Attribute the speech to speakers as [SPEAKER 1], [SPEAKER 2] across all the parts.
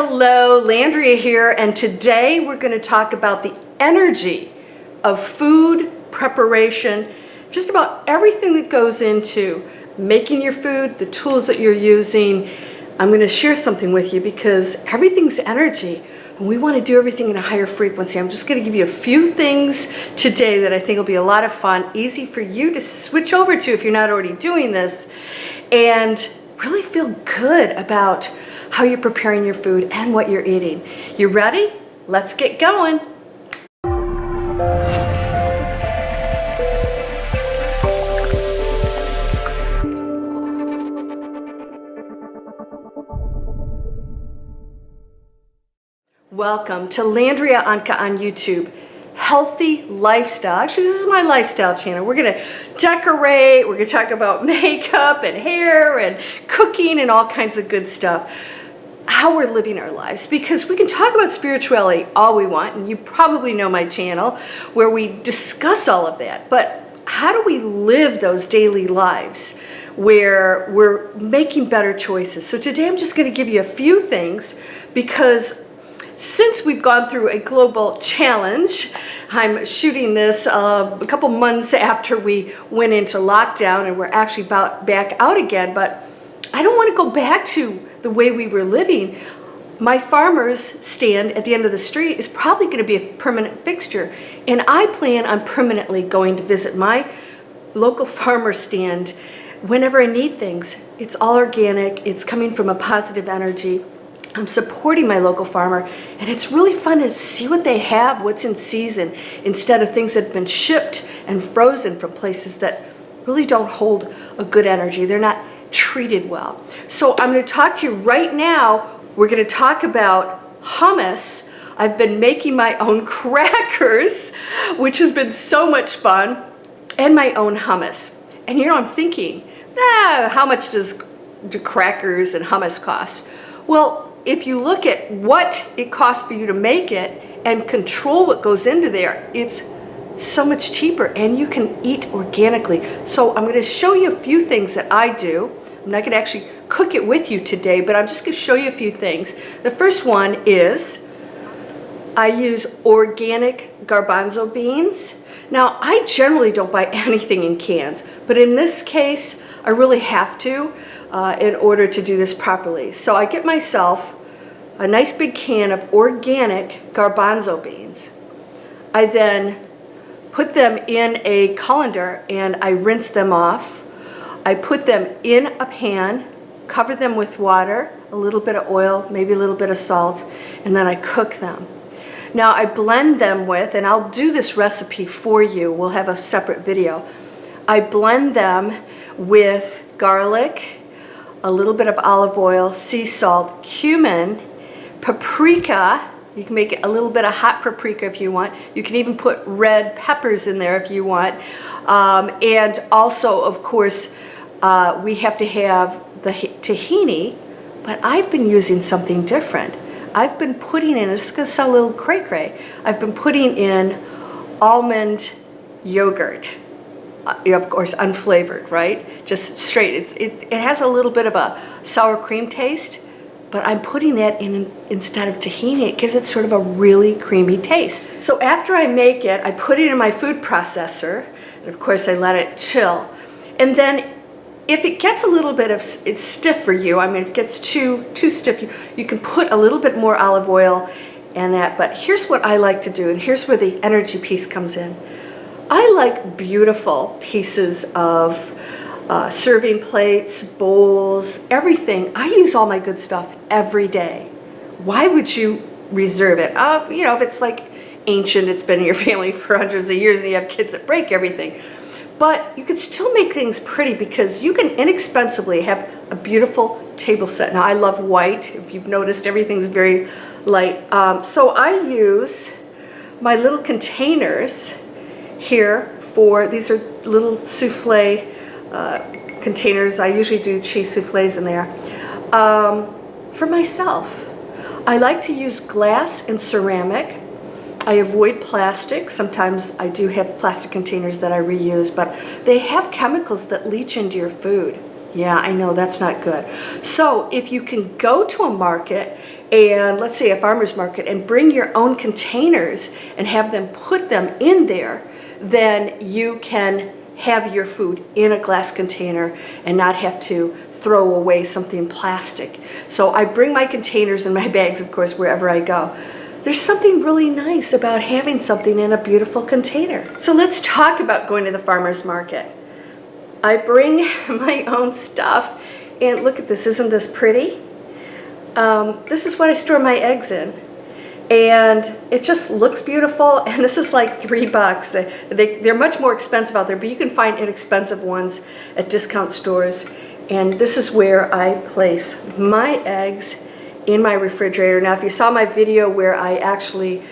[SPEAKER 1] Hello, Landria here, and today we're going to talk about the energy of food preparation, just about everything that goes into making your food, the tools that you're using. I'm going to share something with you because everything's energy and we want to do everything in a higher frequency. I'm just going to give you a few things today that I think will be a lot of fun, easy for you to switch over to if you're not already doing this, and really feel good about how you're preparing your food and what you're eating. You ready? Let's get going. Welcome to Landria Onkka on YouTube. Healthy lifestyle. Actually, this is my lifestyle channel. We're gonna decorate, we're gonna talk about makeup and hair and cooking and all kinds of good stuff. How we're living our lives, because we can talk about spirituality all we want, and you probably know my channel where we discuss all of that, but how do we live those daily lives where we're making better choices? So today I'm just going to give you a few things, because since we've gone through a global challenge, I'm shooting this a couple months after we went into lockdown and we're actually back out again, but I don't want to go back to the way we were living. My farmer's stand at the end of the street is probably going to be a permanent fixture, and I plan on permanently going to visit my local farmer stand whenever I need things. It's all organic, it's coming from a positive energy. I'm supporting my local farmer, and it's really fun to see what they have, what's in season, instead of things that have been shipped and frozen from places that really don't hold a good energy. They're not treated well. So I'm going to talk to you right now. We're going to talk about hummus. I've been making my own crackers, which has been so much fun, and my own hummus. And you know, I'm thinking, how much do crackers and hummus cost? Well, if you look at what it costs for you to make it and control what goes into there, it's so much cheaper, and you can eat organically. So I'm going to show you a few things that I do. I'm not going to actually cook it with you today, but I'm just going to show you a few things. The first one is I use organic garbanzo beans. Now, I generally don't buy anything in cans, but in this case, I really have to in order to do this properly. So I get myself a nice big can of organic garbanzo beans. I then put them in a colander and I rinse them off. I put them in a pan, cover them with water, a little bit of oil, maybe a little bit of salt, and then I cook them. Now I blend them with, and I'll do this recipe for you, we'll have a separate video. I blend them with garlic, a little bit of olive oil, sea salt, cumin, paprika. You can make it a little bit of hot paprika if you want. You can even put red peppers in there if you want. And also, of course, we have to have the tahini, but I've been using something different. I've been putting in, it's going to sound a little cray-cray, I've been putting in almond yogurt. Of course, unflavored, right? Just straight. It has a little bit of a sour cream taste, but I'm putting that in instead of tahini. It gives it sort of a really creamy taste. So after I make it, I put it in my food processor, and of course I let it chill. And then if it gets a little bit of, it's stiff for you, I mean, if it gets too stiff, you can put a little bit more olive oil and that, but here's what I like to do, and here's where the energy piece comes in. I like beautiful pieces of serving plates, bowls, everything. I use all my good stuff every day. Why would you reserve it? You know, if it's like ancient, it's been in your family for hundreds of years and you have kids that break everything. But you can still make things pretty because you can inexpensively have a beautiful table set. Now I love white. If you've noticed, everything's very light. So I use my little containers here for, these are little souffle containers. I usually do cheese souffles in there. For myself, I like to use glass and ceramic. I avoid plastic. Sometimes I do have plastic containers that I reuse, but they have chemicals that leach into your food. Yeah, I know, that's not good. So if you can go to a market and let's say a farmer's market, and bring your own containers and have them put them in there, then you can have your food in a glass container and not have to throw away something plastic. So I bring my containers and my bags, of course, wherever I go. There's something really nice about having something in a beautiful container. So let's talk about going to the farmer's market. I bring my own stuff, and look at this, isn't this pretty? This is what I store my eggs in. And it just looks beautiful, and this is like $3. They're much more expensive out there, but you can find inexpensive ones at discount stores. And this is where I place my eggs in my refrigerator. Now, if you saw my video where I actually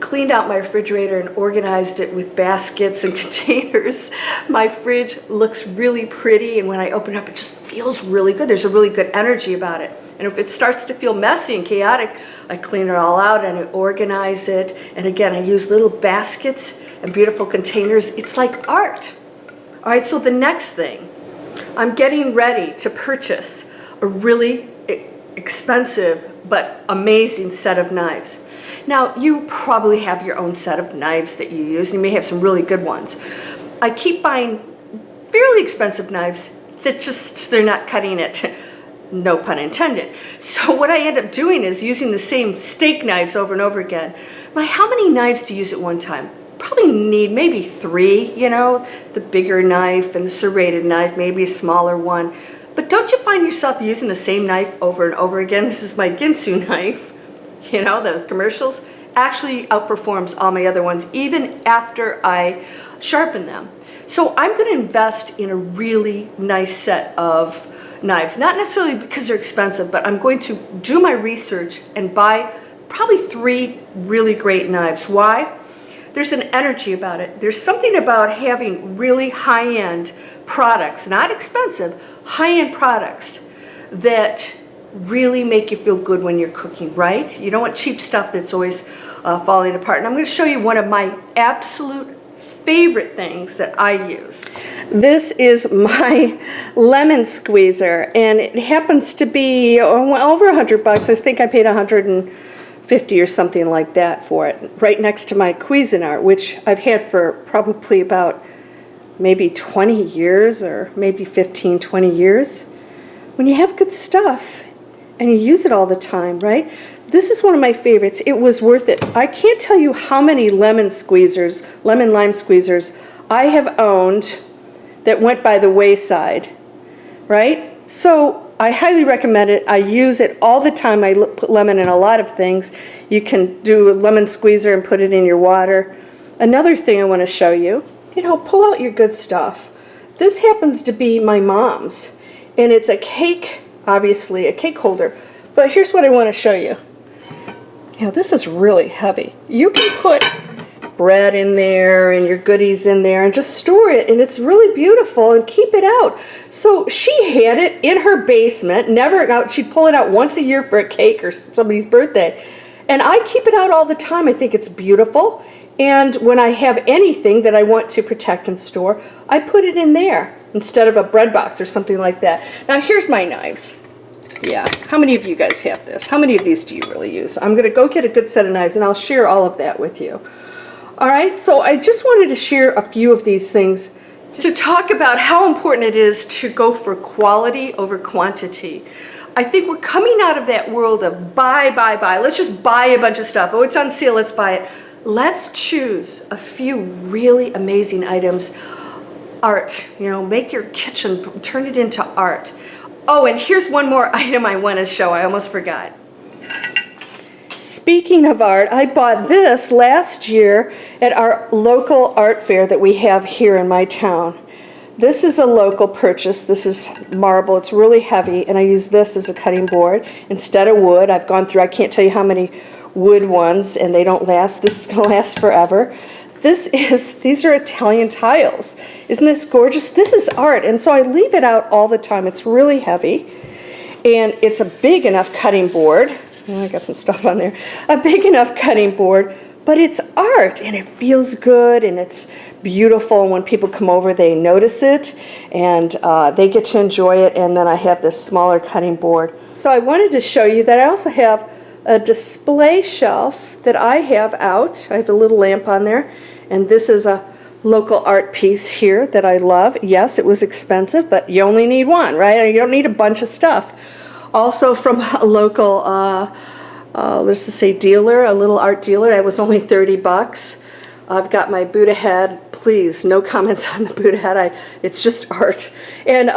[SPEAKER 1] cleaned out my refrigerator and organized it with baskets and containers, my fridge looks really pretty, and when I open it up, it just feels really good. There's a really good energy about it. And if it starts to feel messy and chaotic, I clean it all out and I organize it. And again, I use little baskets and beautiful containers. It's like art. All right, so the next thing, I'm getting ready to purchase a really expensive but amazing set of knives. Now, you probably have your own set of knives that you use, and you may have some really good ones. I keep buying fairly expensive knives that they're not cutting it. No pun intended. So what I end up doing is using the same steak knives over and over again. How many knives do you use at one time? Probably need maybe 3, you know, the bigger knife and the serrated knife, maybe a smaller one. But don't you find yourself using the same knife over and over again? This is my Ginsu knife, you know, the commercials, actually outperforms all my other ones, even after I sharpen them. So I'm going to invest in a really nice set of knives, not necessarily because they're expensive, but I'm going to do my research and buy probably 3 really great knives. Why? There's an energy about it. There's something about having really high-end products, not expensive, high-end products that really make you feel good when you're cooking, right? You don't want cheap stuff that's always falling apart. And I'm going to show you one of my absolute favorite things that I use. This is my lemon squeezer, and it happens to be over $100. I think I paid $150 or something like that for it, right next to my Cuisinart, which I've had for probably about maybe 20 years or maybe 15, 20 years. When you have good stuff and you use it all the time, right? This is one of my favorites. It was worth it. I can't tell you how many lemon lime squeezers I have owned that went by the wayside, right? So I highly recommend it. I use it all the time. I put lemon in a lot of things. You can do a lemon squeezer and put it in your water. Another thing I want to show you, pull out your good stuff. This happens to be my mom's, and it's a cake, obviously a cake holder. But here's what I want to show you. This is really heavy. You can put bread in there and your goodies in there and just store it, and it's really beautiful, and keep it out. So she had it in her basement, never out. She'd pull it out once a year for a cake or somebody's birthday. And I keep it out all the time. I think it's beautiful. And when I have anything that I want to protect and store, I put it in there instead of a bread box or something like that. Now here's my knives. Yeah, how many of you guys have this? How many of these do you really use? I'm gonna go get a good set of knives and I'll share all of that with you. All right, so I just wanted to share a few of these things to talk about how important it is to go for quality over quantity. I think we're coming out of that world of buy. Let's just buy a bunch of stuff. Oh, it's on sale, let's buy it. Let's choose a few really amazing items. Art, make your kitchen, turn it into art. Oh, and here's one more item I want to show. I almost forgot. Speaking of art, I bought this last year at our local art fair that we have here in my town. This is a local purchase. This is marble. It's really heavy, and I use this as a cutting board instead of wood. I've gone through, I can't tell you how many wood ones, and they don't last. This is going to last forever. These are Italian tiles. Isn't this gorgeous? This is art, and so I leave it out all the time. It's really heavy, and it's a big enough cutting board. Oh, I got some stuff on there. A big enough cutting board, but it's art, and it feels good, and it's beautiful. And when people come over, they notice it, and they get to enjoy it. And then I have this smaller cutting board. So I wanted to show you that I also have a display shelf that I have out. I have a little lamp on there, and this is a local art piece here that I love. Yes, it was expensive, but you only need one, right? You don't need a bunch of stuff. Also from a local, let's just say dealer, a little art dealer. It was only 30 bucks. I've got my Buddha head. Please, no comments on the Buddha head. It's just art. And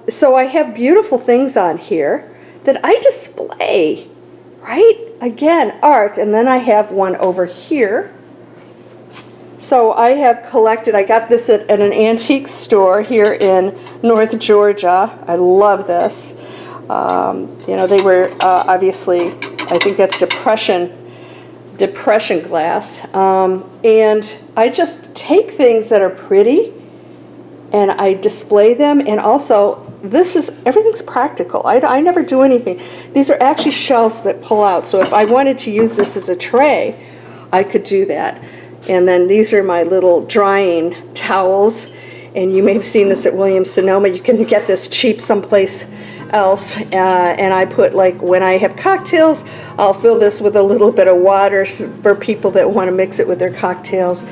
[SPEAKER 1] so I have beautiful things on here that I display, right? Again, art. And then I have one over here. So I have collected, I got this at an antique store here in North Georgia. I love this. You know, they were obviously, I think that's depression glass. And I just take things that are pretty and I display them. And also, everything's practical. I never do anything. These are actually shelves that pull out. So if I wanted to use this as a tray, I could do that. And then these are my little drying towels. And you may have seen this at Williams-Sonoma. You can get this cheap someplace else. And I put, like, when I have cocktails, I'll fill this with a little bit of water for people that want to mix it with their cocktails.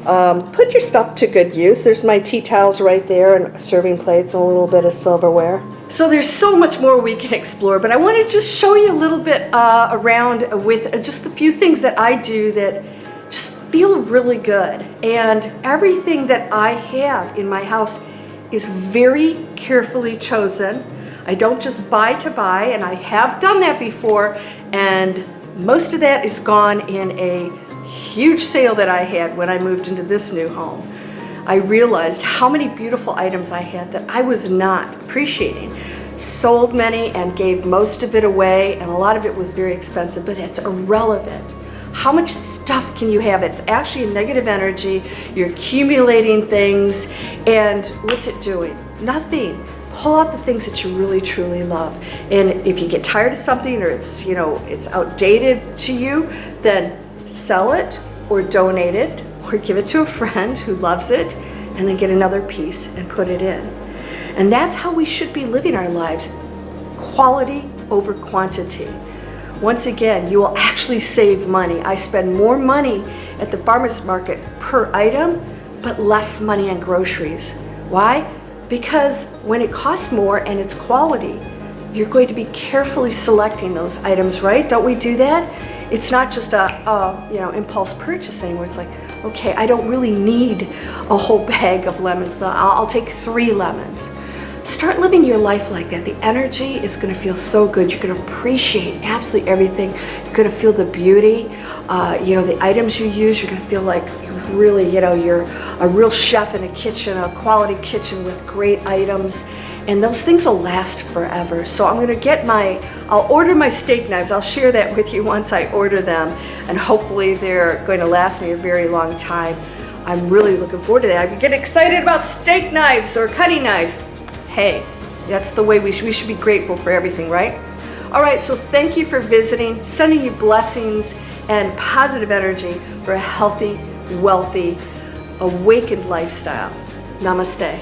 [SPEAKER 1] Put your stuff to good use. There's my tea towels right there, and serving plates, and a little bit of silverware. So there's so much more we can explore, but I want to just show you a little bit around with just a few things that I do that just feel really good. And everything that I have in my house is very carefully chosen. I don't just buy to buy, and I have done that before, and most of that is gone in a huge sale that I had when I moved into this new home. I realized how many beautiful items I had that I was not appreciating. Sold many and gave most of it away, and a lot of it was very expensive, but it's irrelevant. How much stuff can you have? It's actually a negative energy. You're accumulating things, and what's it doing? Nothing. Pull out the things that you really truly love. And if you get tired of something, or it's, you know, it's outdated to you, then sell it or donate it or give it to a friend who loves it, and then get another piece and put it in. And that's how we should be living our lives. Quality over quantity. Once again, you will actually save money. I spend more money at the farmer's market per item, but less money on groceries. Why? Because when it costs more and it's quality, you're going to be carefully selecting those items, right? Don't we do that? It's not just a impulse purchase anymore. It's like, okay, I don't really need a whole bag of lemons. I'll take 3 lemons. Start living your life like that. The energy is going to feel so good. You're going to appreciate absolutely everything. You're going to feel the beauty. The items you use, you're going to feel like really, you're a real chef in a kitchen, a quality kitchen with great items. And those things will last forever. So I'm going to I'll order my steak knives. I'll share that with you once I order them. And hopefully they're going to last me a very long time. I'm really looking forward to that. If you get excited about steak knives or cutting knives, hey, that's the way we should be grateful for everything, right? All right, so thank you for visiting, sending you blessings and positive energy for a healthy, wealthy, awakened lifestyle. Namaste.